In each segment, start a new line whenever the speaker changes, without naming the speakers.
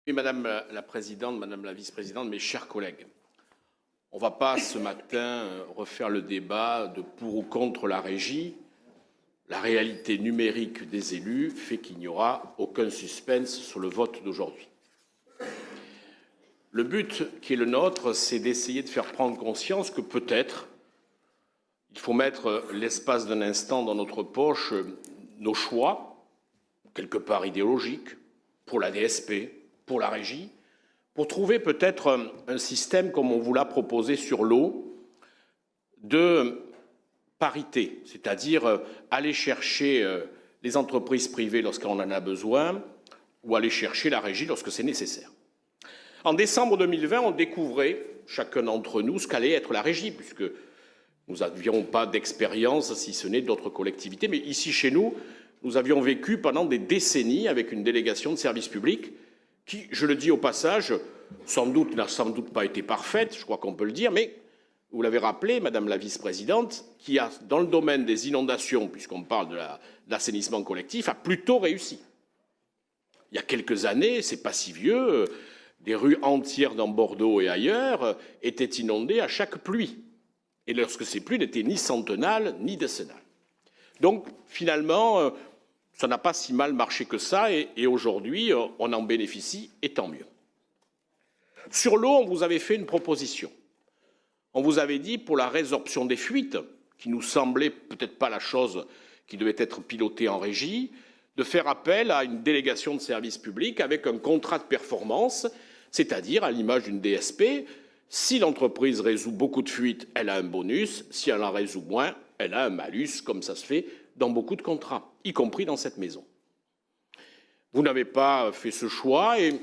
Oui, Madame la Présidente, Madame la Vice-Présidente, mes chers collègues, on ne va pas ce matin refaire le débat de pour ou contre la régie. La réalité numérique des élus fait qu'il n'y aura aucun suspense sur le vote d'aujourd'hui. Le but qui est le nôtre, c'est d'essayer de faire prendre conscience que peut-être il faut mettre l'espace d'un instant dans notre poche nos choix, quelque part idéologiques, pour la DSP, pour la régie, pour trouver peut-être un système, comme on vous l'a proposé sur l'eau, de parité, c'est-à-dire aller chercher les entreprises privées lorsqu'on en a besoin ou aller chercher la régie lorsque c'est nécessaire. En décembre 2020, on découvrait, chacun d'entre nous, ce qu'allait être la régie, puisque nous n'avions pas d'expérience, si ce n'est d'autres collectivités, mais ici, chez nous, nous avions vécu pendant des décennies avec une délégation de service public qui, je le dis au passage, n'a sans doute pas été parfaite, je crois qu'on peut le dire, mais vous l'avez rappelé, Madame la Vice-Présidente, qui a, dans le domaine des inondations, puisqu'on parle de l'assainissement collectif, a plutôt réussi. Il y a quelques années, c'est pas si vieux, des rues entières dans Bordeaux et ailleurs étaient inondées à chaque pluie. Et lorsque ces pluies n'étaient ni centenales ni décennales. Donc, finalement, ça n'a pas si mal marché que ça, et aujourd'hui, on en bénéficie, et tant mieux. Sur l'eau, on vous avait fait une proposition. On vous avait dit, pour la résorption des fuites, qui nous semblait peut-être pas la chose qui devait être pilotée en régie, de faire appel à une délégation de service public avec un contrat de performance, c'est-à-dire, à l'image d'une DSP, si l'entreprise résout beaucoup de fuites, elle a un bonus, si elle en résout moins, elle a un malus, comme ça se fait dans beaucoup de contrats, y compris dans cette maison. Vous n'avez pas fait ce choix et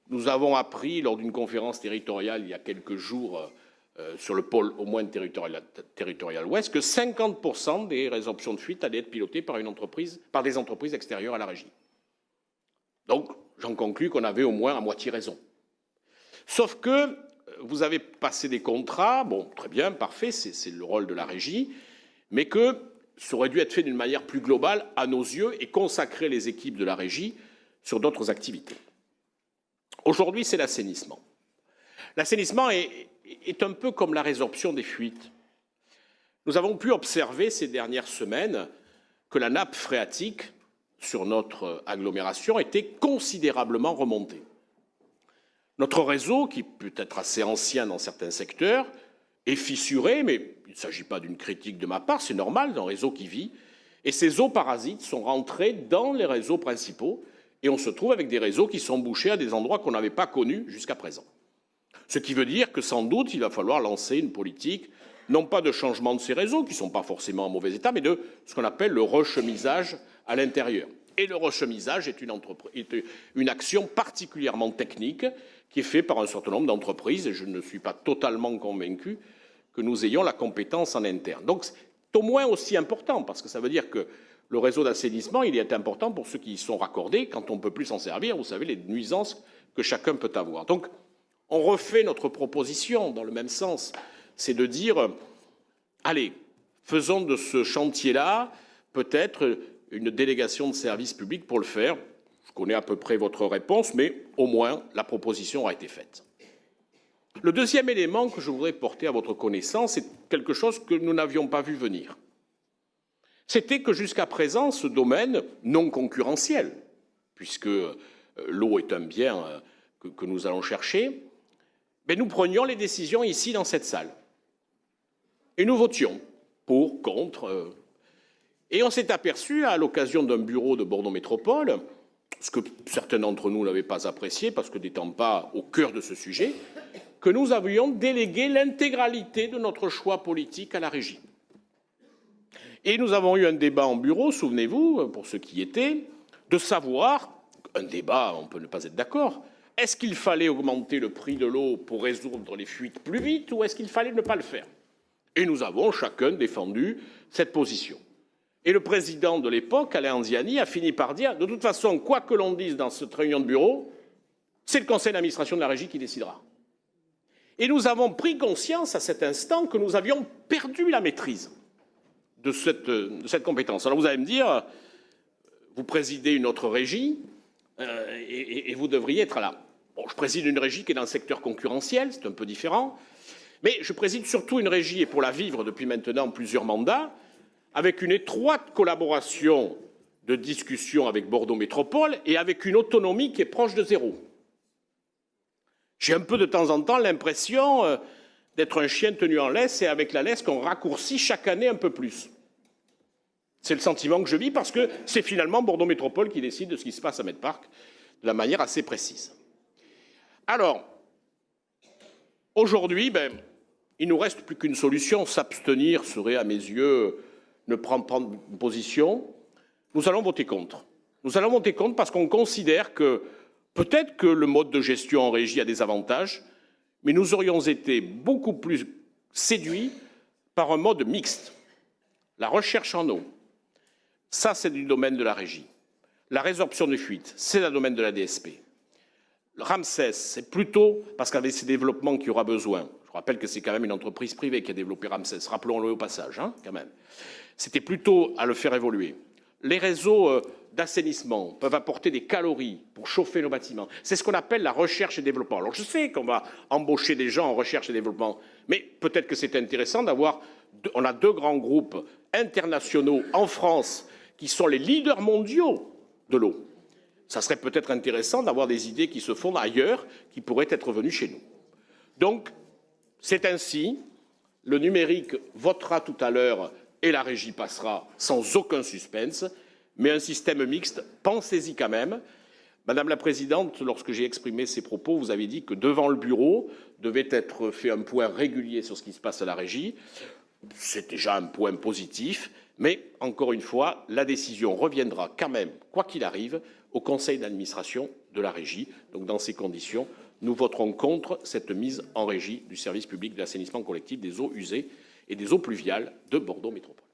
nous avons appris lors d'une conférence territoriale il y a quelques jours sur le pôle au moins territorial ouest que 50% des résorptions de fuite allaient être pilotées par des entreprises extérieures à la régie. Donc, j'en conclus qu'on avait au moins à moitié raison. Sauf que vous avez passé des contrats, bon, très bien, parfait, c'est le rôle de la régie, mais que ça aurait dû être fait d'une manière plus globale à nos yeux et consacrer les équipes de la régie sur d'autres activités. Aujourd'hui, c'est l'assainissement. L'assainissement est un peu comme la résorption des fuites. Nous avons pu observer ces dernières semaines que la nappe phréatique sur notre agglomération était considérablement remontée. Notre réseau, qui peut être assez ancien dans certains secteurs, est fissuré, mais il ne s'agit pas d'une critique de ma part, c'est normal d'un réseau qui vit, et ces eaux parasites sont rentrées dans les réseaux principaux, et on se trouve avec des réseaux qui sont bouchés à des endroits qu'on n'avait pas connus jusqu'à présent. Ce qui veut dire que sans doute il va falloir lancer une politique, non pas de changement de ces réseaux, qui ne sont pas forcément en mauvais état, mais de ce qu'on appelle le rechemisage à l'intérieur. Et le rechemisage est une action particulièrement technique qui est faite par un certain nombre d'entreprises, et je ne suis pas totalement convaincu que nous ayons la compétence en interne. Donc c'est au moins aussi important, parce que ça veut dire que le réseau d'assainissement, il est important pour ceux qui y sont raccordés, quand on ne peut plus s'en servir, vous savez, les nuisances que chacun peut avoir. Donc on refait notre proposition dans le même sens, c'est de dire, allez, faisons de ce chantier-là peut-être une délégation de service public pour le faire. Je connais à peu près votre réponse, mais au moins la proposition a été faite. Le deuxième élément que je voudrais porter à votre connaissance, c'est quelque chose que nous n'avions pas vu venir. C'était que jusqu'à présent, ce domaine non concurrentiel, puisque l'eau est un bien que nous allons chercher, mais nous prenions les décisions ici dans cette salle. Et nous votions pour, contre. Et on s'est aperçu, à l'occasion d'un bureau de Bordeaux Métropole, ce que certains d'entre nous n'avaient pas apprécié, parce que n'étant pas au cœur de ce sujet, que nous avions délégué l'intégralité de notre choix politique à la régie. Et nous avons eu un débat en bureau, souvenez-vous, pour ceux qui y étaient, de savoir, un débat, on peut ne pas être d'accord, est-ce qu'il fallait augmenter le prix de l'eau pour résoudre les fuites plus vite ou est-ce qu'il fallait ne pas le faire? Et nous avons chacun défendu cette position. Et le président de l'époque, Alain Anziani, a fini par dire, de toute façon, quoi que l'on dise dans cette réunion de bureau, c'est le conseil d'administration de la régie qui décidera. Et nous avons pris conscience à cet instant que nous avions perdu la maîtrise de cette compétence. Alors vous allez me dire, vous présidez une autre régie et vous devriez être là. Bon, je préside une régie qui est dans le secteur concurrentiel, c'est un peu différent, mais je préside surtout une régie, et pour la vivre depuis maintenant plusieurs mandats, avec une étroite collaboration de discussion avec Bordeaux Métropole et avec une autonomie qui est proche de zéro. J'ai un peu de temps en temps l'impression d'être un chien tenu en laisse et avec la laisse qu'on raccourcit chaque année un peu plus. C'est le sentiment que je vis parce que c'est finalement Bordeaux Métropole qui décide de ce qui se passe à Medpark de la manière assez précise. Alors, aujourd'hui, il ne nous reste plus qu'une solution. S'abstenir serait, à mes yeux, ne prendre position. Nous allons voter contre. Nous allons voter contre parce qu'on considère que peut-être que le mode de gestion en régie a des avantages, mais nous aurions été beaucoup plus séduits par un mode mixte. La recherche en eau, ça c'est du domaine de la régie. La résorption de fuites, c'est le domaine de la DSP. Le Ramsès, c'est plutôt parce qu'avec ces développements qu'il y aura besoin. Je rappelle que c'est quand même une entreprise privée qui a développé Ramsès, rappelons-le au passage, quand même. C'était plutôt à le faire évoluer. Les réseaux d'assainissement peuvent apporter des calories pour chauffer nos bâtiments. C'est ce qu'on appelle la recherche et développement. Alors je sais qu'on va embaucher des gens en recherche et développement, mais peut-être que c'est intéressant d'avoir... On a 2 grands groupes internationaux en France qui sont les leaders mondiaux de l'eau. Ça serait peut-être intéressant d'avoir des idées qui se font ailleurs, qui pourraient être venues chez nous. Donc, c'est ainsi. Le numérique votera tout à l'heure et la régie passera sans aucun suspense, mais un système mixte, pensez-y quand même. Madame la Présidente, lorsque j'ai exprimé ces propos, vous avez dit que devant le bureau devait être fait un point régulier sur ce qui se passe à la régie. C'est déjà un point positif, mais encore une fois, la décision reviendra quand même, quoi qu'il arrive, au conseil d'administration de la régie. Donc dans ces conditions, nous voterons contre cette mise en régie du service public de l'assainissement collectif des eaux usées et des eaux pluviales de Bordeaux Métropole.